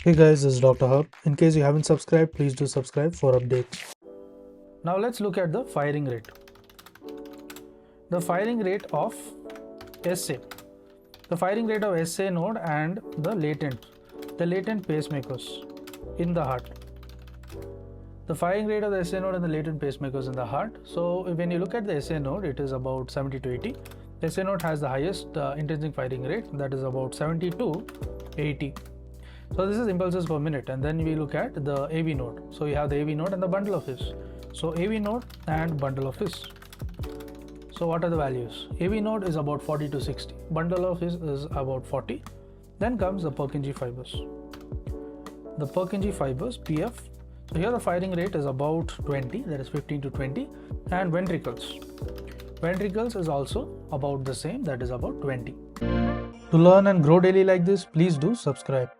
Hey guys, this is Dr. Hub. In case you haven't subscribed, please do subscribe for updates. Now let's look at the firing rate. The firing rate of SA. The firing rate of SA node and the latent pacemakers in the heart. The firing rate of the SA node and the latent pacemakers in the heart. So when you look at the SA node, it is about 70 to 80. The SA node has the highest intrinsic firing rate, that is about 70 to 80. So this is impulses per minute, and then we look at the AV node. So you have the AV node and the bundle of his. So AV node and bundle of his. So what are the values? AV node is about 40 to 60. Bundle of his is about 40. Then comes the Purkinje fibers. The Purkinje fibers, PF. So here the firing rate is about 20, that is 15 to 20. And ventricles. Ventricles is also about the same, that is about 20. To learn and grow daily like this, please do subscribe.